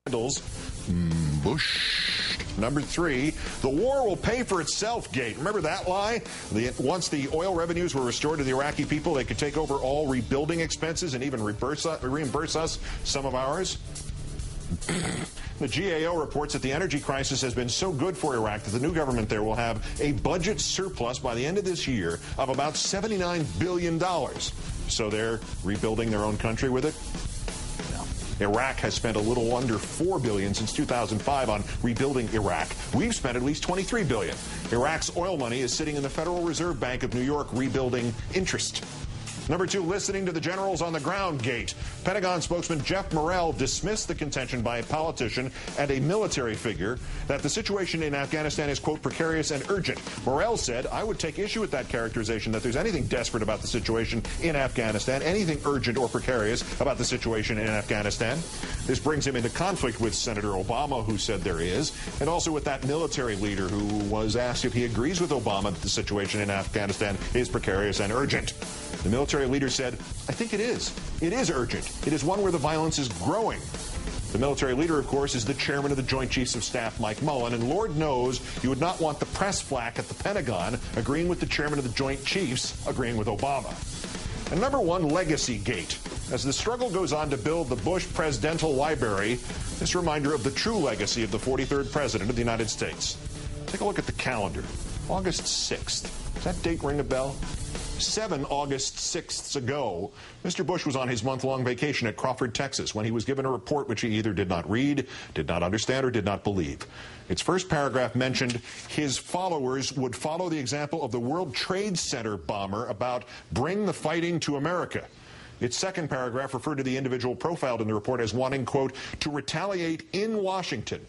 Bush. Number 3, the war will pay for itself gate. Remember that lie? Once the oil revenues were restored to the Iraqi people, they could take over all rebuilding expenses and even reimburse us some of ours. The GAO reports that the energy crisis has been so good for Iraq that the new government there will have a budget surplus by the end of this year of about $79 billion. So they're rebuilding their own country with it? Iraq has spent a little under $4 billion since 2005 on rebuilding Iraq. We've spent at least $23 billion. Iraq's oil money is sitting in the Federal Reserve Bank of New York rebuilding interest. Number 2, listening to the generals on the ground gate. Pentagon spokesman Jeff Morrell dismissed the contention by a politician and a military figure that the situation in Afghanistan is, quote, precarious and urgent. Morrell said, I would take issue with that characterization that there's anything desperate about the situation in Afghanistan, anything urgent or precarious about the situation in Afghanistan. This brings him into conflict with Senator Obama, who said there is, and also with that military leader who was asked if he agrees with Obama that the situation in Afghanistan is precarious and urgent. The military leader said, I think it is. It is urgent. It is one where the violence is growing. The military leader, of course, is the chairman of the Joint Chiefs of Staff, Mike Mullen, and Lord knows you would not want the press flack at the Pentagon agreeing with the chairman of the Joint Chiefs agreeing with Obama. And number 1, legacy gate. As the struggle goes on to build the Bush Presidential Library, this reminder of the true legacy of the 43rd President of the United States. Take a look at the calendar. August 6th. Does that date ring a bell? 7 August 6ths ago, Mr. Bush was on his month-long vacation at Crawford, Texas, when he was given a report which he either did not read, did not understand, or did not believe. Its first paragraph mentioned his followers would follow the example of the World Trade Center bomber about bring the fighting to America. Its second paragraph referred to the individual profiled in the report as wanting, quote, to retaliate in Washington.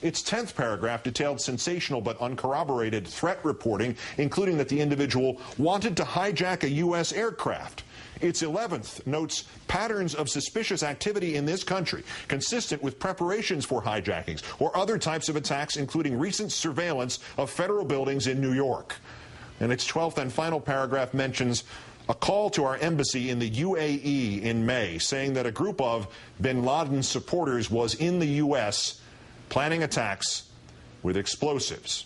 Its 10th paragraph detailed sensational but uncorroborated threat reporting, including that the individual wanted to hijack a U.S. aircraft. Its 11th notes patterns of suspicious activity in this country, consistent with preparations for hijackings or other types of attacks, including recent surveillance of federal buildings in New York. And its 12th and final paragraph mentions a call to our embassy in the UAE in May, saying that a group of bin Laden supporters was in the U.S. planning attacks with explosives.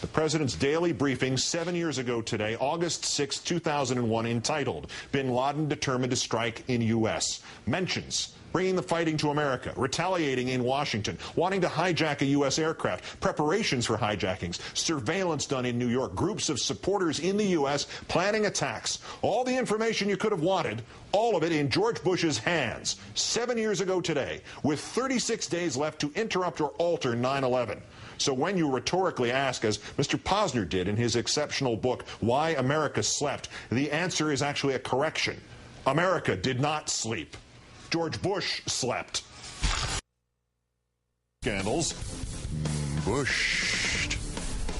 The president's daily briefing 7 years ago today, August 6, 2001, entitled Bin Laden Determined to Strike in U.S., mentions bringing the fighting to America, retaliating in Washington, wanting to hijack a U.S. aircraft, preparations for hijackings, surveillance done in New York, groups of supporters in the U.S. planning attacks. All the information you could have wanted, all of it in George Bush's hands 7 years ago today, with 36 days left to interrupt or alter 9/11. So when you rhetorically ask, as Mr. Posner did in his exceptional book, Why America Slept, the answer is actually a correction. America did not sleep. George Bush slept. Scandals. Bushed.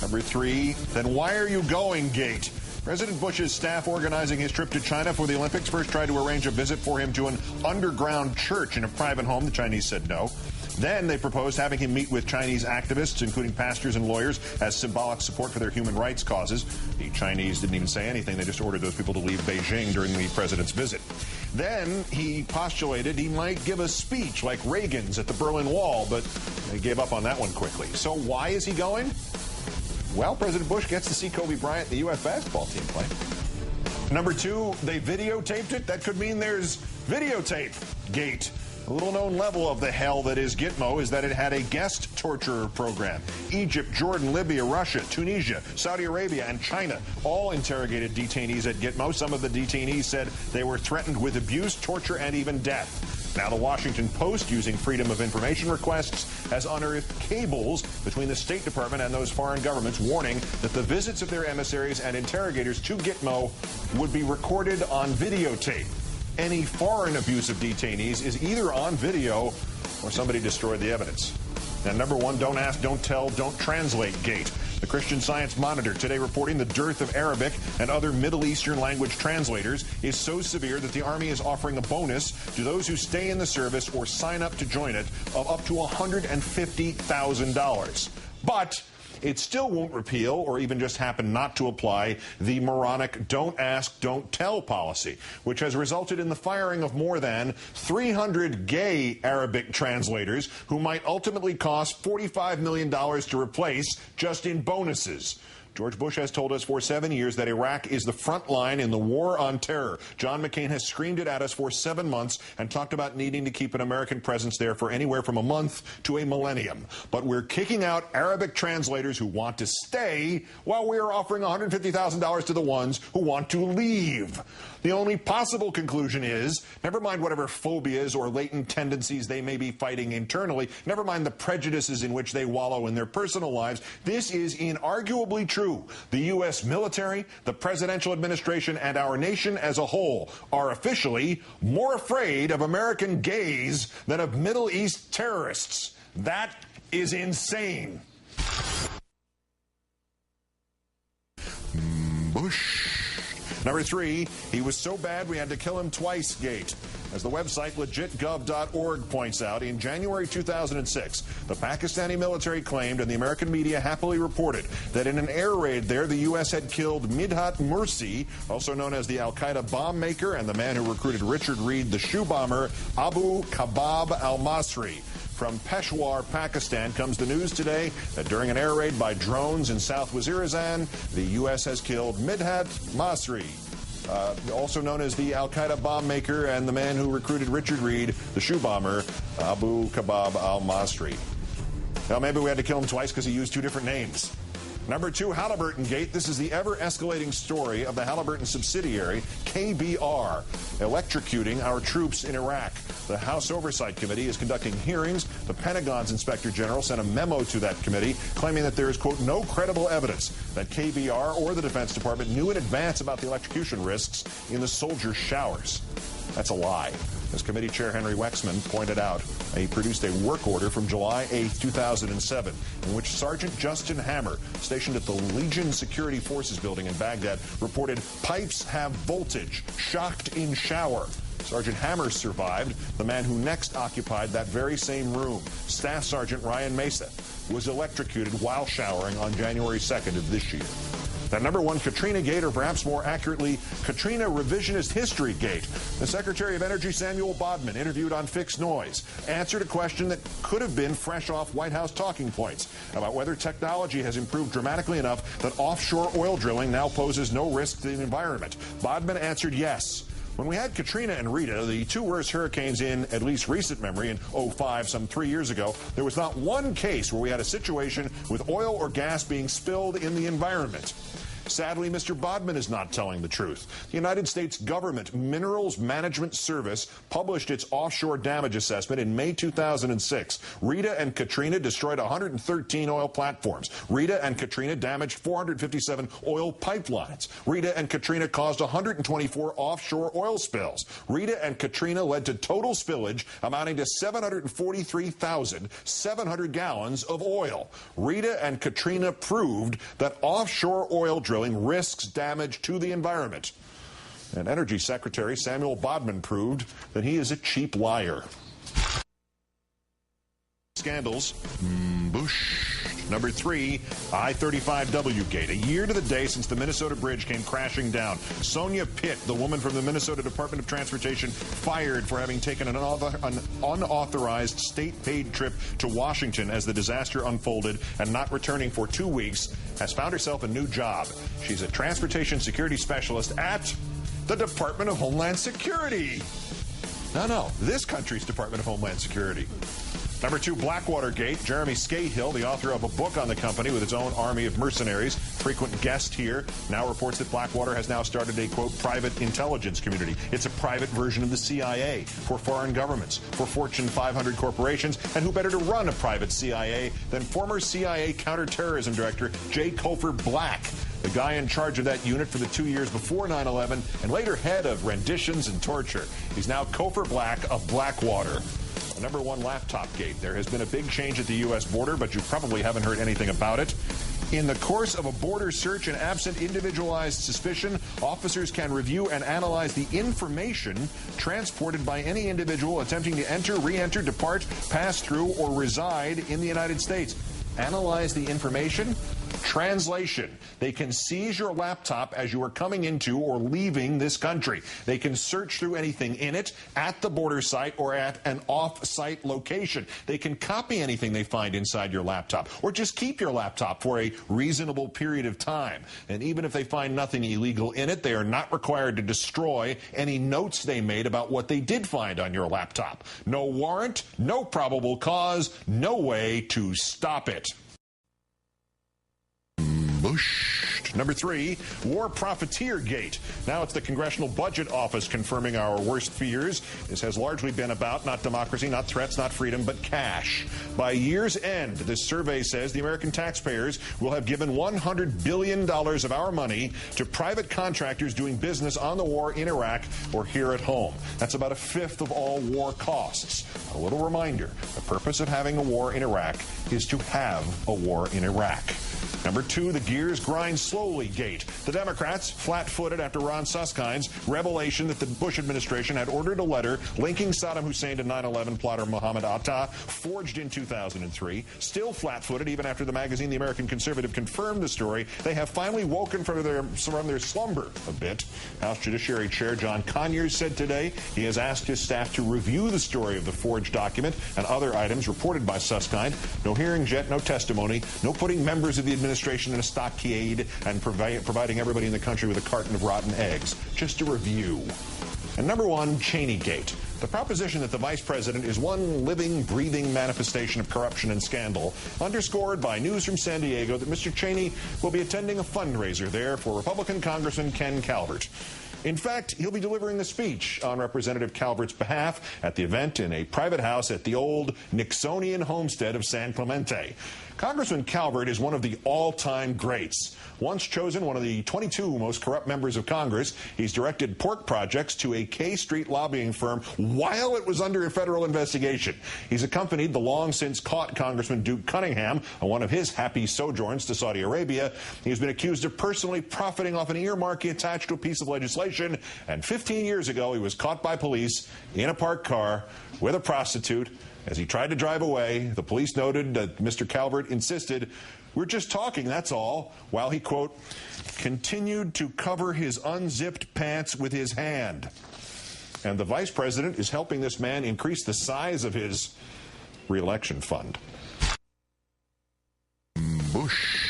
Number 3, then why are you going gate? President Bush's staff organizing his trip to China for the Olympics first tried to arrange a visit for him to an underground church in a private home. The Chinese said no. Then they proposed having him meet with Chinese activists, including pastors and lawyers, as symbolic support for their human rights causes. The Chinese didn't even say anything. They just ordered those people to leave Beijing during the president's visit. Then he postulated he might give a speech like Reagan's at the Berlin Wall, but they gave up on that one quickly. So why is he going? Well, President Bush gets to see Kobe Bryant, the U.S. basketball team, play. Number 2, they videotaped it. That could mean there's videotape gate. A little-known level of the hell that is Gitmo is that it had a guest torturer program. Egypt, Jordan, Libya, Russia, Tunisia, Saudi Arabia, and China all interrogated detainees at Gitmo. Some of the detainees said they were threatened with abuse, torture, and even death. Now, the Washington Post, using Freedom of Information requests, has unearthed cables between the State Department and those foreign governments warning that the visits of their emissaries and interrogators to Gitmo would be recorded on videotape. Any foreign abuse of detainees is either on video or somebody destroyed the evidence. Now, number 1, don't ask, don't tell, don't translate gate. The Christian Science Monitor today reporting the dearth of Arabic and other Middle Eastern language translators is so severe that the Army is offering a bonus to those who stay in the service or sign up to join it of up to $150,000. But it still won't repeal or even just happen not to apply the moronic don't ask, don't tell policy, which has resulted in the firing of more than 300 gay Arabic translators who might ultimately cost $45 million to replace just in bonuses. George Bush has told us for 7 years that Iraq is the front line in the war on terror. John McCain has screamed it at us for 7 months and talked about needing to keep an American presence there for anywhere from a month to a millennium. But we're kicking out Arabic translators who want to stay while we are offering $150,000 to the ones who want to leave. The only possible conclusion is, never mind whatever phobias or latent tendencies they may be fighting internally, never mind the prejudices in which they wallow in their personal lives, this is inarguably true. The U.S. military, the presidential administration, and our nation as a whole are officially more afraid of American gays than of Middle East terrorists. That is insane. Bush. Number 3, he was so bad we had to kill him twice gate. As the website legitgov.org points out, in January 2006, the Pakistani military claimed, and the American media happily reported, that in an air raid there, the U.S. had killed Midhat Mursi, also known as the al-Qaeda bomb maker, and the man who recruited Richard Reed, the shoe bomber, Abu Khabab al-Masri. From Peshawar, Pakistan, comes the news today that during an air raid by drones in South Waziristan, the U.S. has killed Midhat Masri, also known as the al-Qaeda bomb maker and the man who recruited Richard Reed, the shoe bomber, Abu Khabab al-Masri. Now, maybe we had to kill him twice because he used 2 different names. Number 2, Halliburton Gate. This is the ever-escalating story of the Halliburton subsidiary, KBR, electrocuting our troops in Iraq. The House Oversight Committee is conducting hearings. The Pentagon's Inspector General sent a memo to that committee claiming that there is, quote, no credible evidence that KBR or the Defense Department knew in advance about the electrocution risks in the soldiers' showers. That's a lie. As Committee Chair Henry Wexman pointed out, he produced a work order from July 8, 2007, in which Sergeant Justin Hammer, stationed at the Legion Security Forces building in Baghdad, reported pipes have voltage, shocked in shower. Sergeant Hammer survived. The man who next occupied that very same room, Staff Sergeant Ryan Mesa, was electrocuted while showering on January 2nd of this year. That number 1, Katrina Gate, or perhaps more accurately, Katrina Revisionist History Gate. The Secretary of Energy, Samuel Bodman, interviewed on Fixed Noise, answered a question that could have been fresh off White House talking points about whether technology has improved dramatically enough that offshore oil drilling now poses no risk to the environment. Bodman answered yes. When we had Katrina and Rita, the 2 worst hurricanes in at least recent memory, in 2005, some 3 years ago, there was not one case where we had a situation with oil or gas being spilled in the environment. Sadly, Mr. Bodman is not telling the truth. The United States Government Minerals Management Service published its offshore damage assessment in May 2006. Rita and Katrina destroyed 113 oil platforms. Rita and Katrina damaged 457 oil pipelines. Rita and Katrina caused 124 offshore oil spills. Rita and Katrina led to total spillage amounting to 743,700 gallons of oil. Rita and Katrina proved that offshore oil drilling risks damage to the environment. And Energy Secretary Samuel Bodman proved that he is a cheap liar. Scandals. Bush. Number 3, I-35W Gate. A year to the day since the Minnesota bridge came crashing down. Sonia Pitt, the woman from the Minnesota Department of Transportation, fired for having taken an unauthorized state-paid trip to Washington as the disaster unfolded and not returning for 2 weeks, has found herself a new job. She's a transportation security specialist at the Department of Homeland Security. No, this country's Department of Homeland Security. Number 2, Blackwater Gate. Jeremy Scahill, the author of a book on the company with its own army of mercenaries, frequent guest here, now reports that Blackwater has now started a, quote, private intelligence community. It's a private version of the CIA for foreign governments, for Fortune 500 corporations, and who better to run a private CIA than former CIA counterterrorism director J. Cofer Black, the guy in charge of that unit for the 2 years before 9/11 and later head of renditions and torture. He's now Cofer Black of Blackwater. Number 1, laptop gate. There has been a big change at the U.S. border, but you probably haven't heard anything about it. In the course of a border search and absent individualized suspicion, officers can review and analyze the information transported by any individual attempting to enter, re-enter, depart, pass through, or reside in the United States. Analyze the information. Translation. They can seize your laptop as you are coming into or leaving this country. They can search through anything in it at the border site or at an off-site location. They can copy anything they find inside your laptop or just keep your laptop for a reasonable period of time. And even if they find nothing illegal in it, they are not required to destroy any notes they made about what they did find on your laptop. No warrant, no probable cause, no way to stop it. BUSHED. Number 3, war profiteer gate. Now it's the Congressional Budget Office confirming our worst fears. This has largely been about not democracy, not threats, not freedom, but cash. By year's end, this survey says the American taxpayers will have given $100 billion of our money to private contractors doing business on the war in Iraq or here at home. That's about a fifth of all war costs. A little reminder, the purpose of having a war in Iraq is to have a war in Iraq. Number 2, the gears grind slowly gate. The Democrats, flat-footed after Ron Suskind's revelation that the Bush administration had ordered a letter linking Saddam Hussein to 9/11 plotter Mohammed Atta, forged in 2003. Still flat-footed even after the magazine The American Conservative confirmed the story. They have finally woken from their slumber a bit. House Judiciary Chair John Conyers said today he has asked his staff to review the story of the forged document and other items reported by Suskind. No hearings yet, no testimony, no putting members of the administration in a stockade and providing everybody in the country with a carton of rotten eggs. Just a review. And number 1, Cheney-gate. The proposition that the vice president is one living, breathing manifestation of corruption and scandal, underscored by news from San Diego that Mr. Cheney will be attending a fundraiser there for Republican Congressman Ken Calvert. In fact, he'll be delivering a speech on Representative Calvert's behalf at the event in a private house at the old Nixonian homestead of San Clemente. Congressman Calvert is one of the all-time greats. Once chosen one of the 22 most corrupt members of Congress, he's directed pork projects to a K Street lobbying firm while it was under a federal investigation. He's accompanied the long-since caught Congressman Duke Cunningham on one of his happy sojourns to Saudi Arabia. He's been accused of personally profiting off an earmark he attached to a piece of legislation, and 15 years ago he was caught by police in a parked car with a prostitute. As he tried to drive away, the police noted that Mr. Calvert insisted, "We're just talking, that's all," while he, quote, continued to cover his unzipped pants with his hand. And the vice president is helping this man increase the size of his reelection fund. Bush.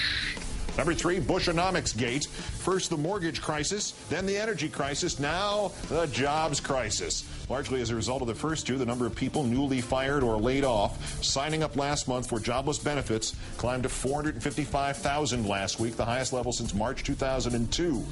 Number 3, Bushenomics gate. First the mortgage crisis, then the energy crisis, now the jobs crisis. Largely as a result of the first two, the number of people newly fired or laid off signing up last month for jobless benefits climbed to 455,000 last week, the highest level since March 2002.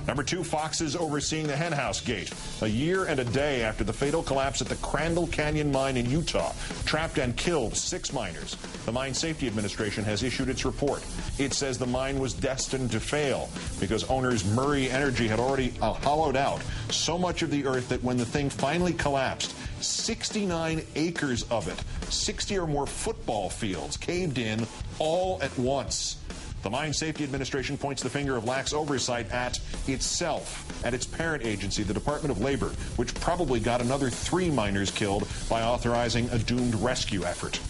Number 2, Fox's overseeing the henhouse gate. A year and a day after the fatal collapse at the Crandall Canyon mine in Utah, trapped and killed 6 miners. The Mine Safety Administration has issued its report. It says the mine was destined to fail because owners Murray Energy had already hollowed out so much of the earth that when the thing finally collapsed, 69 acres of it, 60 or more football fields, caved in all at once. The Mine Safety Administration points the finger of lax oversight at itself and its parent agency, the Department of Labor, which probably got another 3 miners killed by authorizing a doomed rescue effort.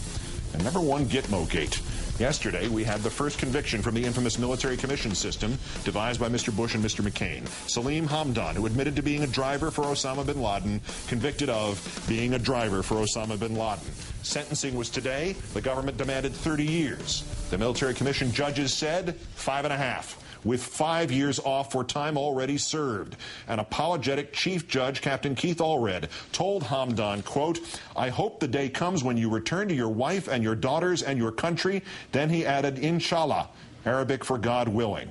And number 1, Gitmo-gate. Yesterday, we had the first conviction from the infamous military commission system devised by Mr. Bush and Mr. McCain. Salim Hamdan, who admitted to being a driver for Osama bin Laden, convicted of being a driver for Osama bin Laden. Sentencing was today. The government demanded 30 years. The military commission judges said 5.5. with 5 years off for time already served. An apologetic Chief Judge, Captain Keith Allred, told Hamdan, quote, "I hope the day comes when you return to your wife and your daughters and your country." Then he added, "Inshallah," Arabic for God willing.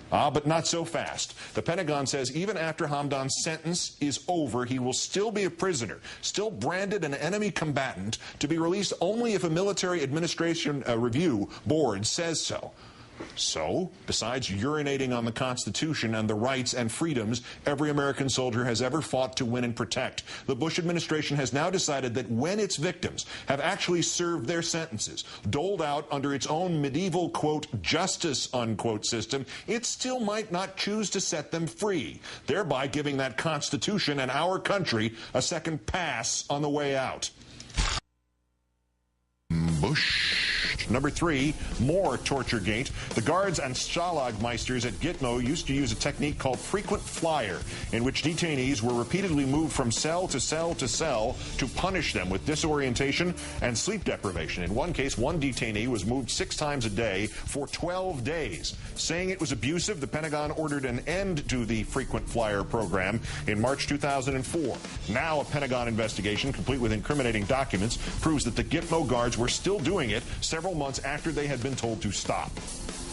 But not so fast. The Pentagon says even after Hamdan's sentence is over, he will still be a prisoner, still branded an enemy combatant, to be released only if a military administration review board says so. So, besides urinating on the Constitution and the rights and freedoms every American soldier has ever fought to win and protect, the Bush administration has now decided that when its victims have actually served their sentences, doled out under its own medieval, quote, justice, unquote, system, it still might not choose to set them free, thereby giving that Constitution and our country a second pass on the way out. Bush. Number 3, more Torturegate. The guards and Stalagmeisters at Gitmo used to use a technique called frequent flyer, in which detainees were repeatedly moved from cell to cell to cell to punish them with disorientation and sleep deprivation. In one case, one detainee was moved 6 times a day for 12 days. Saying it was abusive, the Pentagon ordered an end to the frequent flyer program in March 2004. Now a Pentagon investigation, complete with incriminating documents, proves that the Gitmo guards were still doing it several months after they had been told to stop.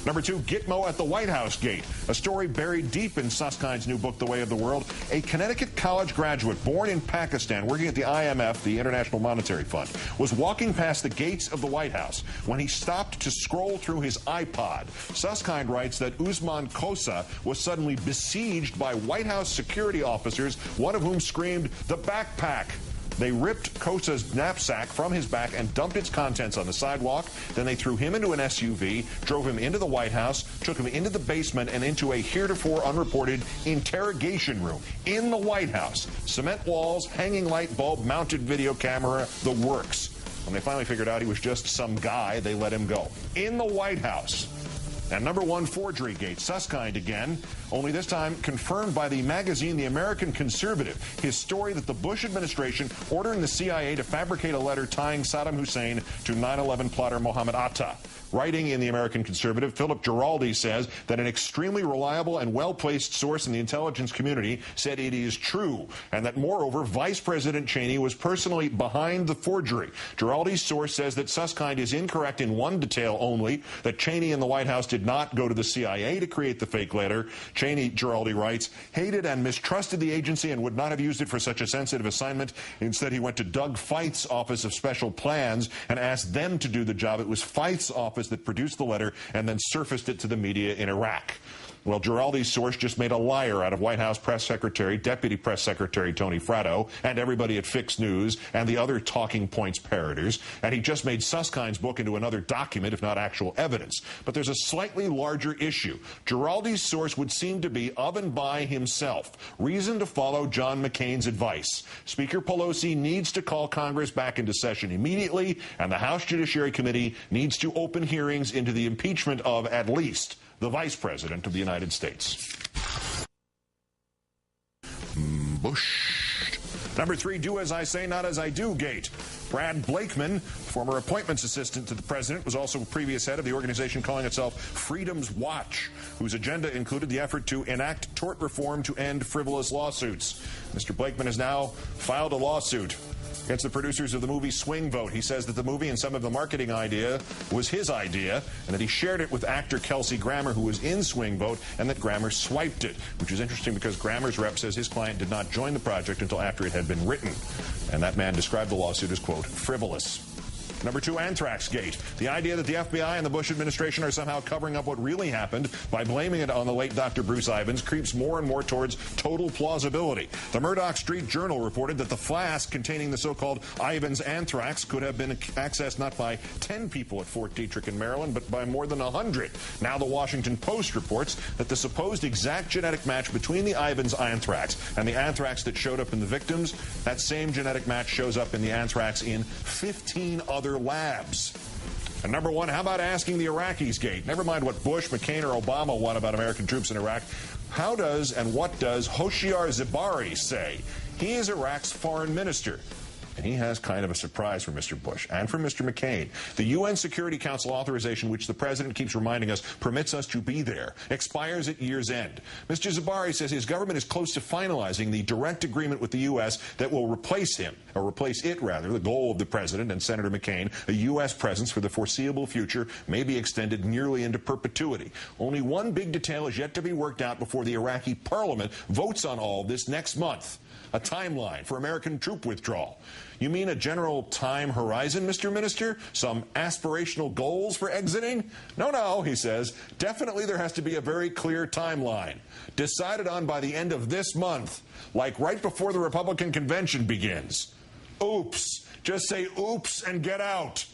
Number 2, Gitmo at the White House gate. A story buried deep in Susskind's new book, The Way of the World. A Connecticut college graduate born in Pakistan, working at the IMF, the International Monetary Fund, was walking past the gates of the White House when he stopped to scroll through his iPod. Susskind writes that Usman Khosa was suddenly besieged by White House security officers, one of whom screamed, "The backpack!" They ripped Khosa's knapsack from his back and dumped its contents on the sidewalk. Then they threw him into an SUV, drove him into the White House, took him into the basement and into a heretofore unreported interrogation room in the White House. Cement walls, hanging light bulb, mounted video camera, the works. When they finally figured out he was just some guy, they let him go. In the White House. And number 1, forgery gate. Susskind again, only this time confirmed by the magazine The American Conservative. His story that the Bush administration ordering the CIA to fabricate a letter tying Saddam Hussein to 9/11 plotter Mohammed Atta. Writing in The American Conservative, Philip Giraldi says that an extremely reliable and well-placed source in the intelligence community said it is true, and that, moreover, Vice President Cheney was personally behind the forgery. Giraldi's source says that Susskind is incorrect in one detail only, that Cheney and the White House did not go to the CIA to create the fake letter. Cheney, Giraldi writes, hated and mistrusted the agency and would not have used it for such a sensitive assignment. Instead, he went to Doug Feith's Office of Special Plans and asked them to do the job. It was Feith's office that produced the letter and then surfaced it to the media in Iraq. Well, Giraldi's source just made a liar out of White House Press Secretary, Deputy Press Secretary Tony Fratto, and everybody at Fix News and the other talking points parroters, and he just made Susskind's book into another document, if not actual evidence. But there's a slightly larger issue. Giraldi's source would seem to be of and by himself. Reason to follow John McCain's advice. Speaker Pelosi needs to call Congress back into session immediately, and the House Judiciary Committee needs to open hearings into the impeachment of at least the Vice President of the United States. Bush. Number 3, do as I say, not as I do gate. Brad Blakeman, former appointments assistant to the president, was also previous head of the organization calling itself Freedom's Watch, whose agenda included the effort to enact tort reform to end frivolous lawsuits. Mr. Blakeman has now filed a lawsuit against the producers of the movie Swing Vote. He says that the movie and some of the marketing idea was his idea, and that he shared it with actor Kelsey Grammer, who was in Swing Vote, and that Grammer swiped it, which is interesting because Grammer's rep says his client did not join the project until after it had been written. And that man described the lawsuit as, quote, frivolous. Number 2, Anthrax Gate. The idea that the FBI and the Bush administration are somehow covering up what really happened by blaming it on the late Dr. Bruce Ivins creeps more and more towards total plausibility. The Murdoch Street Journal reported that the flask containing the so-called Ivins anthrax could have been accessed not by 10 people at Fort Detrick in Maryland, but by more than 100. Now the Washington Post reports that the supposed exact genetic match between the Ivins anthrax and the anthrax that showed up in the victims, that same genetic match shows up in the anthrax in 15 other labs. And number 1, how about asking the Iraqis gate? Never mind what Bush, McCain, or Obama want about American troops in Iraq. How does and what does Hoshyar Zebari say? He is Iraq's foreign minister. And he has kind of a surprise for Mr. Bush and for Mr. McCain. The UN Security Council authorization, which the president keeps reminding us permits us to be there, expires at year's end. Mr. Zebari says his government is close to finalizing the direct agreement with the U.S. that will replace him, or replace it, rather. The goal of the president and Senator McCain, a U.S. presence for the foreseeable future, may be extended nearly into perpetuity. Only one big detail is yet to be worked out before the Iraqi parliament votes on all this next month. A timeline for American troop withdrawal. You mean a general time horizon, Mr. Minister? Some aspirational goals for exiting? No, he says. Definitely there has to be a very clear timeline. Decided on by the end of this month, like right before the Republican convention begins. Oops. Just say oops and get out.